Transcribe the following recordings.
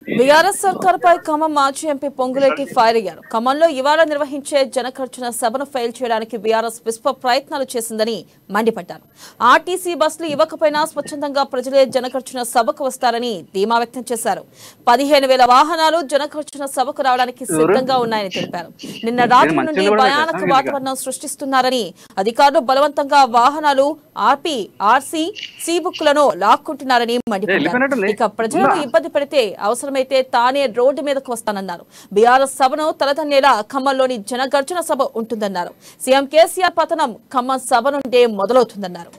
BRS సర్కార్పై Khammam మాజీ MP Ponguleti fire అయ్యారు. ఖమ్మంలో ఇవాళ నిర్వహించే జనగర్జన సభను ఫెయిల్ చేయడానికి బీఆర్ఎస్ విశ్వ ప్రయత్నాలు చేసిందని మండిపడ్డారు. ఆర్టీసీ బస్సులు ఇవ్వకపోయినా స్వచ్ఛందంగా ప్రజలే జనగర్జన సభకు వస్తారని ధీమా వ్యక్తం చేశారు. 15,000 వాహనాలు జనగర్జన సభకు రావడానికి సిద్ధంగా ఉన్నాయని తెలిపారు. నిన్న రాత్రి నుండి భయానక వాతావరణం సృష్టిస్తున్నారని, అధికారులు బలవంతంగా వాహనాలు ఆపి ఆర్సీ సి బుక్లను లాక్కుంటున్నారని మండిపడ్డారు. ఇక ప్రజలను ఇబ్బంది పెడితే అవసరమైతే తానే రోడ్డు మీదకు వస్తానన్నారు. బీఆర్ఎస్ సభను తలదన్నేలా ఖమ్మంలోని జనగర్జన సభ ఉంటుందన్నారు. సీఎం కేసీఆర్ పతనం ఖమ్మం సభ నుండే మొదలవుతుందన్నారు.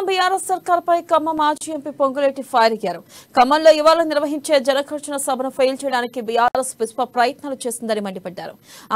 బీఆర్ఎస్ సర్కార్పై ఖమ్మం మాజీ ఎంపీ పొంగులేటి ఫైర్ అయ్యారు. ఖమ్మంలో ఇవాళ నిర్వహించే జనగర్జన సభను ఫెయిల్ చేయడానికి బీఆర్ఎస్ విశ్వ ప్రయత్నాలు చేస్తుందని మండిపడ్డారు.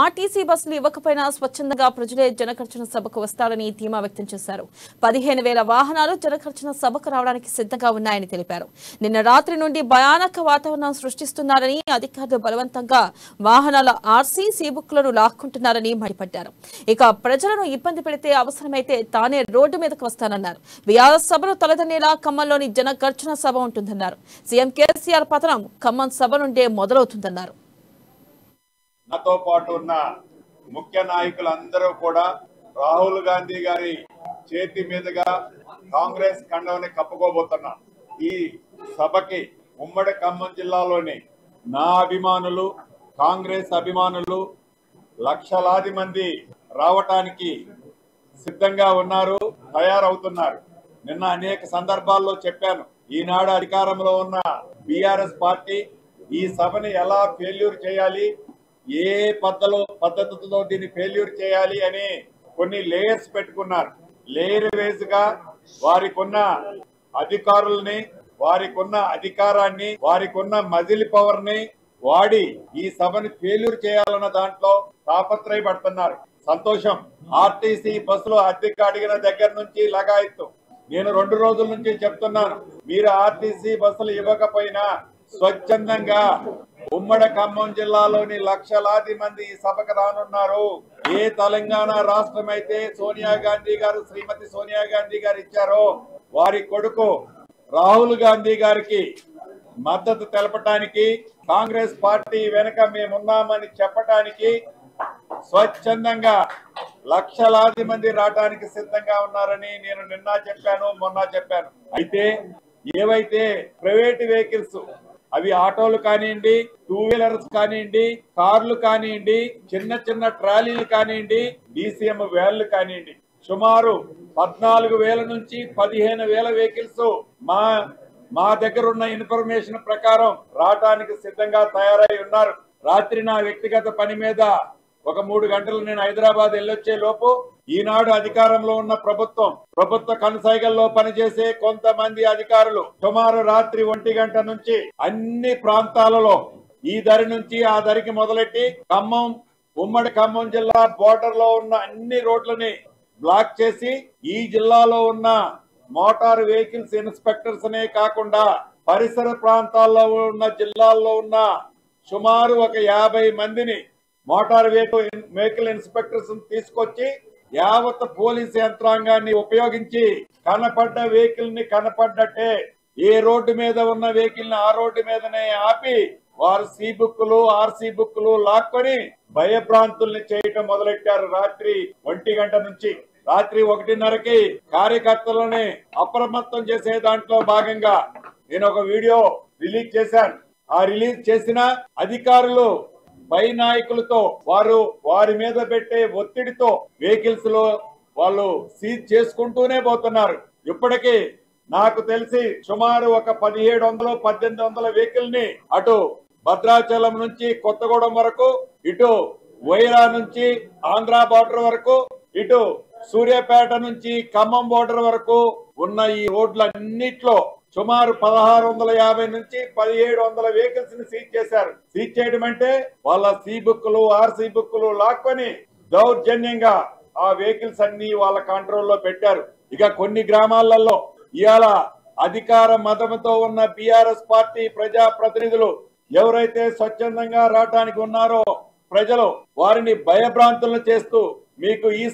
ఆర్టీసీ బస్సులు ఇవ్వకపోయినా స్వచ్ఛందంగా ప్రజలే జనగర్జన సభకు వస్తారని ధీమా వ్యక్తం చేశారు. 15,000 వాహనాలు జనగర్జన సభకు రావడానికి సిద్ధంగా ఉన్నాయని తెలిపారు. నిన్న రాత్రి నుండి భయానక వాతావరణం సృష్టిస్తున్నారని, అధికారులు బలవంతంగా వాహనాల ఆర్సీ సి బుక్లను లాక్కుంటున్నారని మండిపడ్డారు. ఇక ప్రజలను ఇబ్బంది పెడితే అవసరమైతే తానే రోడ్డు మీదకు వస్తానన్నారు. బీఆర్ఎస్ సభను తలదన్నేలా ఖమ్మంలోని జనగర్జన సభ ఉంటుందన్నారు. సీఎం కేసీఆర్ పతనం ఖమ్మం సభ నుండే మొదలవుతుందన్నారు. నాతో పాటు ఉన్న ముఖ్య నాయకులందరూ కూడా రాహుల్ గాంధీ గారి చేతి మీదుగా కాంగ్రెస్ కండవని కప్పుకోబోతున్నారు. ఈ సభకి ఉమ్మడి ఖమ్మం జిల్లాలోని నా అభిమానులు, కాంగ్రెస్ అభిమానులు లక్షలాది మంది రావటానికి సిద్ధంగా ఉన్నారు, తయారవుతున్నారు. నిన్న అనేక సందర్భాల్లో చెప్పాను, ఈనాడు అధికారంలో ఉన్న బీఆర్ఎస్ పార్టీ ఈ సభని ఎలా ఫెయిల్యూర్ చేయాలి, ఏ పద్ధతితో దీన్ని ఫెయిల్యూర్ చేయాలి అని కొన్ని లేయర్స్ పెట్టుకున్నారు. లేయర్ వేస్ గా వారికి ఉన్న అధికారుల్ని, వారికి ఉన్న అధికారాన్ని, వారికి ఉన్న మజిల్ పవర్ ని వాడి ఈ సభని ఫెయిల్యూర్ చేయాలన్న దాంట్లో తాపత్రయపడుతున్నారు. సంతోషం. ఆర్టీసీ బస్సులు అద్దెకు అడిగిన దగ్గర నుంచి లగాయత్తు. నేను 2 రోజుల నుంచి చెప్తున్నాను, మీరు ఆర్టీసీ బస్సులు ఇవ్వకపోయినా స్వచ్ఛందంగా ఉమ్మడి ఖమ్మం జిల్లాలోని లక్షలాది మంది ఈ సభకు రానున్నారు. ఏ తెలంగాణ రాష్ట్రం అయితే సోనియా గాంధీ గారు, శ్రీమతి సోనియా గాంధీ గారు ఇచ్చారో, వారి కొడుకు రాహుల్ గాంధీ గారికి మద్దతు తెలపటానికి, కాంగ్రెస్ పార్టీ వెనుక మేమున్నామని చెప్పటానికి స్వచ్ఛందంగా లక్షలాది మంది రావడానికి సిద్ధంగా ఉన్నారని నేను నిన్న చెప్పాను, మొన్న చెప్పాను. అయితే ఏవైతే ప్రైవేట్ వెహికల్స్, అవి ఆటోలు కానివ్వండి, 2 వీలర్స్ కానివ్వండి, కార్లు కానివ్వండి, చిన్న చిన్న ట్రాలీలు కానివ్వండి, DCM వ్యాన్లు కానివ్వండి, సుమారు 14,000 నుంచి 15,000 వెహికల్స్ మా దగ్గర ఉన్న ఇన్ఫర్మేషన్ ప్రకారం రావడానికి సిద్ధంగా తయారై ఉన్నారు. రాత్రి నా వ్యక్తిగత పని మీద ఒక 3 గంటలు నేను హైదరాబాద్ వెళ్ళొచ్చే లోపు ఈనాడు అధికారంలో ఉన్న ప్రభుత్వ కనసాగల్లో పనిచేసే కొంతమంది అధికారులు సుమారు రాత్రి 1 గంట నుంచి అన్ని ప్రాంతాలలో ఈ దరి నుంచి ఆ దరికి మొదలెట్టి ఉమ్మడి ఖమ్మం జిల్లా బోర్డర్ లో ఉన్న అన్ని రోడ్లని బ్లాక్ చేసి ఈ జిల్లాలో ఉన్న మోటార్ వెహికల్స్ ఇన్స్పెక్టర్స్ నే కాకుండా పరిసర ప్రాంతాల్లో ఉన్న జిల్లాల్లో ఉన్న సుమారు ఒక 50 మందిని మోటార్ వెహికల్ ఇన్స్పెక్టర్స్ తీసుకొచ్చి యావత్ పోలీసు యంత్రాంగాన్ని ఉపయోగించి కనపడ్డ వెహికల్ ని కనపడ్డట్టే, ఏ రోడ్డు మీద ఉన్న వెహికల్ ని ఆ రోడ్డు మీదనే ఆపి వారు సి బుక్లు, ఆర్సీ బుక్లు లాక్కొని భయభ్రాంతుల్ని చేయటం మొదలెట్టారు. రాత్రి 1 గంట నుంచి రాత్రి 1:30కి కార్యకర్తలని అప్రమత్తం చేసే దాంట్లో భాగంగా నేను ఒక వీడియో రిలీజ్ చేశాను. ఆ రిలీజ్ చేసిన అధికారులు పై నాయకులతో వారి మీద పెట్టే ఒత్తిడితో వెహికల్స్ లో వాళ్ళు సీజ్ చేసుకుంటూనే పోతున్నారు. ఇప్పటికీ నాకు తెలిసి సుమారు ఒక 1700-1800 వెహికల్ ని అటు భద్రాచలం నుంచి కొత్తగూడెం వరకు, ఇటు వైరా నుంచి ఆంధ్ర బార్డర్ వరకు, ఇటు సూర్యాపేట నుంచి ఖమ్మం బోర్డర్ వరకు ఉన్న ఈ రోడ్లన్నిట్లో సుమారు 1650 నుంచి 1700 వెహికల్స్ ని సీజ్ చేశారు. సీజ్ చేయడం అంటే వాళ్ళ సి బుక్లు ఆర్సీ బుక్లు లాక్కొని దౌర్జన్యంగా ఆ వెహికల్స్ అన్ని వాళ్ళ కంట్రోల్లో పెట్టారు. ఇక కొన్ని గ్రామాలలో ఇవాళ అధికార మతంతో ఉన్న బీఆర్ఎస్ పార్టీ ప్రజా ప్రతినిధులు ఎవరైతే స్వచ్ఛందంగా రావడానికి ఉన్నారో ప్రజలు వారిని భయభ్రాంతులను చేస్తూ మీకు ఈ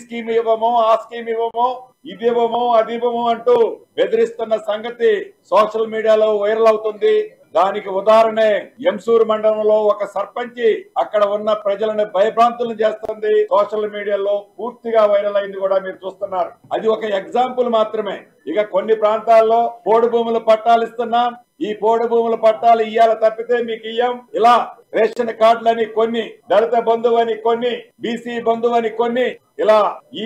స్కీమ్ ఇవ్వమో ఆ స్కీమ్ ఇవ్వమో ఇది ఇవ్వమో అది ఇవ్వమో అంటూ బెదిరిస్తున్న సంగతి సోషల్ మీడియాలో వైరల్ అవుతుంది. దానికి ఉదాహరణే ఎంసూరు మండలంలో ఒక సర్పంచి అక్కడ ఉన్న ప్రజలను భయభ్రాంతులను చేస్తుంది. సోషల్ మీడియాలో పూర్తిగా వైరల్ అయింది కూడా మీరు చూస్తున్నారు. అది ఒక ఎగ్జాంపుల్ మాత్రమే. ఇక కొన్ని ప్రాంతాల్లో పోడు భూముల పట్టాలు ఇస్తున్నాం, ఈ పోడు భూముల పట్టాలు ఇయ్యాల తప్పితే మీకు ఇయ్యం, ఇలా రేషన్ కార్డులని కొన్ని, దళిత బంధువు అని కొన్ని, బీసీ బంధువు అని కొన్ని, ఇలా ఈ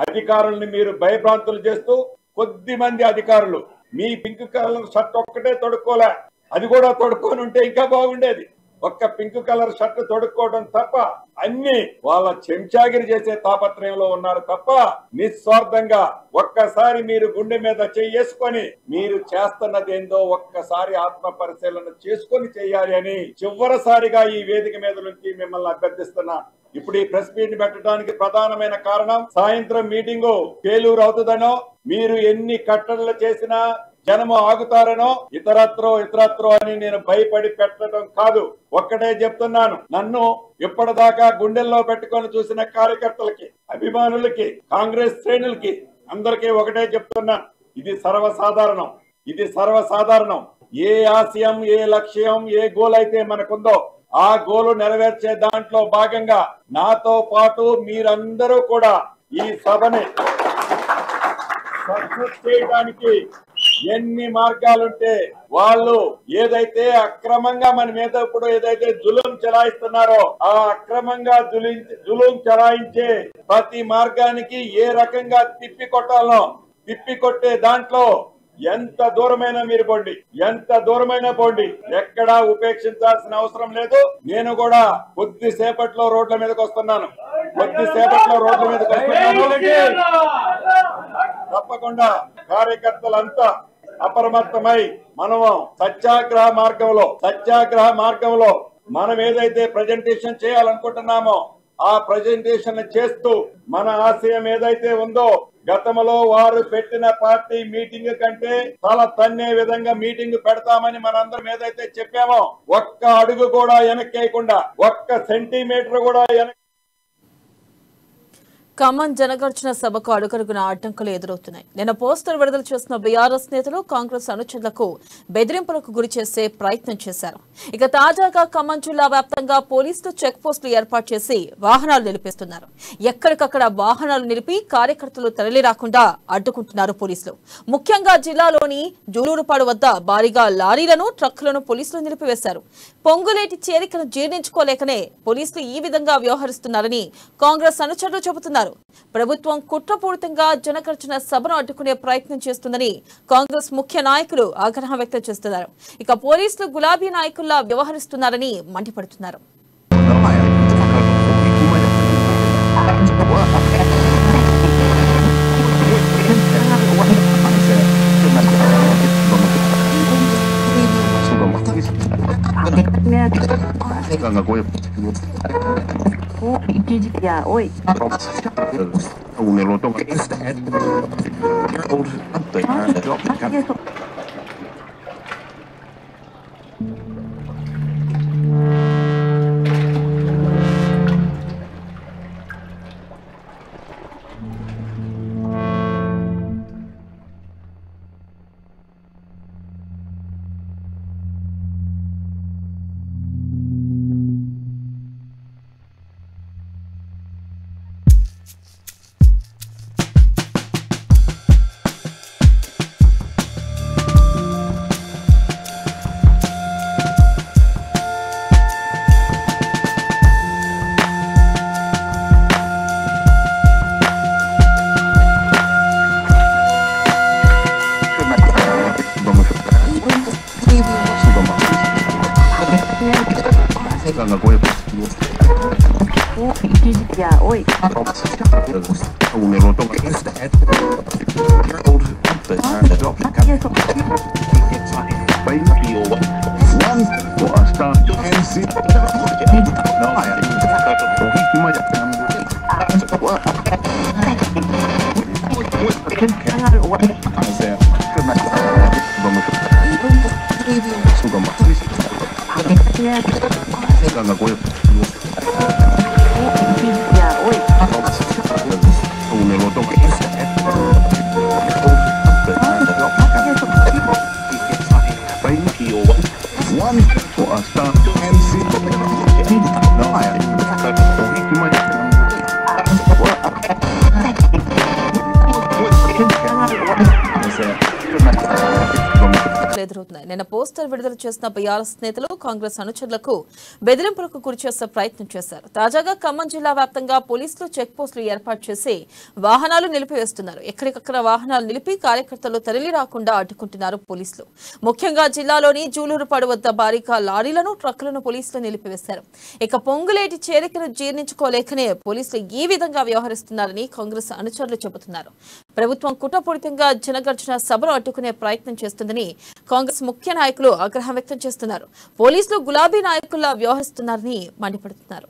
అధికారుల్ని మీరు భయభ్రాంతులు చేస్తూ కొద్ది మంది అధికారులు మీ పింక్ కలర్ షర్ట్ ఒక్కటే తొడుక్కోలే, అది కూడా తొడుక్కొని ఉంటే ఇంకా బాగుండేది. ఒక్క పింక్ కలర్ షర్ట్ తొడుక్కోవడం తప్ప అన్ని వాళ్ళ చెంచాగిరి చేసే తాపత్రయంలో ఉన్నారు తప్ప నిస్వార్థంగా ఒక్కసారి మీరు గుండె మీద చేసుకొని మీరు చేస్తున్నది ఏందో ఒక్కసారి ఆత్మ పరిశీలన చేసుకొని చేయాలి అని చివరిసారిగా ఈ వేదిక మీద నుంచి మిమ్మల్ని అభ్యర్థిస్తున్నా. ఇప్పుడు ఈ ప్రెస్ మీట్ పెట్టడానికి ప్రధానమైన కారణం సాయంత్రం మీటింగు ఫెయిల్యూర్ అవుతుందనో, మీరు ఎన్ని కట్టడలు చేసినా జనము ఆగుతారనో ఇతరత్రో అని నేను భయపడి పెట్టడం కాదు. ఒక్కటే చెప్తున్నాను, నన్ను ఇప్పటిదాకా గుండెల్లో పెట్టుకొని చూసిన కార్యకర్తలకి, అభిమానులకి, కాంగ్రెస్ శ్రేణులకి అందరికీ ఒకటే చెప్తున్నాను, ఇది సర్వసాధారణం. ఏ ఆశయం, ఏ లక్ష్యం, ఏ గోల్ అయితే మనకుందో ఆ గోలు నెరవేర్చే దాంట్లో భాగంగా నాతో పాటు మీరందరూ కూడా ఈ సభని సక్సెస్ చేయడానికి ఎన్ని మార్గాలుంటే వాళ్ళు ఏదైతే అక్రమంగా మన మీద ఇప్పుడు ఏదైతే జులుం చెలాయిస్తున్నారో ఆ అక్రమంగా జులుం చెలాయించే ప్రతి మార్గానికి ఏ రకంగా తిప్పి కొట్టే దాంట్లో ఎంత దూరమైనా మీరు పోండి, ఎక్కడా ఉపేక్షించాల్సిన అవసరం లేదు. నేను కూడా కొద్దిసేపట్లో రోడ్ల మీదకి వస్తున్నాను. తప్పకుండా కార్యకర్తలంతా అప్రమత్తమై మనం సత్యాగ్రహ మార్గంలో మనం ఏదైతే ప్రజెంటేషన్ చేయాలనుకుంటున్నామో ఆ ప్రజెంటేషన్ చేస్తూ మన ఆశయం ఏదైతే ఉందో గతంలో వారు పెట్టిన పార్టీ మీటింగ్ కంటే తల తన్నే విధంగా మీటింగ్ పెడతామని మనందరం ఏదైతే చెప్పామో ఒక్క అడుగు కూడా వెనక్కేయకుండా, ఒక్క సెంటీమీటర్ కూడా ఖమ్మం జనగర్జన సభకు అడుగడుగున అడ్డంకులు ఎదురవుతున్నాయి. నిన్న పోస్టర్ విడుదల చేసిన బీఆర్ఎస్ నేతలు కాంగ్రెస్ అనుచరులకు బెదిరింపులకు గురి చేసే ప్రయత్నం చేశారు. ఇక తాజాగా ఖమ్మం జిల్లా వ్యాప్తంగా పోలీసులు చెక్ పోస్టులు ఏర్పాటు చేసి వాహనాలు నిలిపిస్తున్నారు. ఎక్కడికక్కడ వాహనాలు నిలిపి కార్యకర్తలు తరలి రాకుండా అడ్డుకుంటున్నారు పోలీసులు. ముఖ్యంగా జిల్లాలోని జూలూరుపాడు వద్ద భారీగా లారీలను, ట్రక్కులను పోలీసులు నిలిపివేశారు. పొంగులేటి చేరికను జీర్ణించుకోలేకనే పోలీసులు ఈ విధంగా వ్యవహరిస్తున్నారని కాంగ్రెస్ అనుచరులు చెబుతున్నారు. ప్రభుత్వం కుట్రపూరితంగా జనగర్జన సభను అడ్డుకునే ప్రయత్నం చేస్తుందని కాంగ్రెస్ ముఖ్య నాయకులు ఆగ్రహం వ్యక్తం చేస్తున్నారు. ఇక పోలీసులు గులాబీ నాయకుల్లా వ్యవహరిస్తున్నారని మండిపడుతున్నారు. ఎదురవుతున్నాయి. నిన్న పోస్టర్ విడుదల చేసిన బీఆర్ఎస్ నేతలు కాంగ్రెస్ అనుచరులకు బెదిరింపులకు గురిచేసే ప్రయత్నం చేశారు. తాజాగా ఖమ్మం జిల్లా వ్యాప్తంగా పోలీసులు చెక్ పోస్టులు ఏర్పాటు చేసి వాహనాలు నిలిపివేస్తున్నారు. ఎక్కడికక్కడ వాహనాలు నిలిపి కార్యకర్తలు తరలి రాకుండా అడ్డుకుంటున్నారు పోలీసులు. ముఖ్యంగా జిల్లాలోని జూలూరుపాడు వద్ద భారీగా లారీలను ట్రక్కులను పోలీసులు నిలిపివేశారు. ఇక పొంగులేటి చేరికను జీర్ణించుకోలేకనే పోలీసులు ఈ విధంగా వ్యవహరిస్తున్నారని కాంగ్రెస్ అనుచరులు చెబుతున్నారు. ప్రభుత్వం కుట్రపూరితంగా జనగర్జన సభను అడ్డుకునే ప్రయత్నం చేస్తుందని కాంగ్రెస్ ముఖ్య నాయకులు ఆగ్రహం వ్యక్తం చేస్తున్నారు. పోలీసులు గులాబీ నాయకుల్లా వ్యవహరిస్తున్నారని మండిపడుతున్నారు.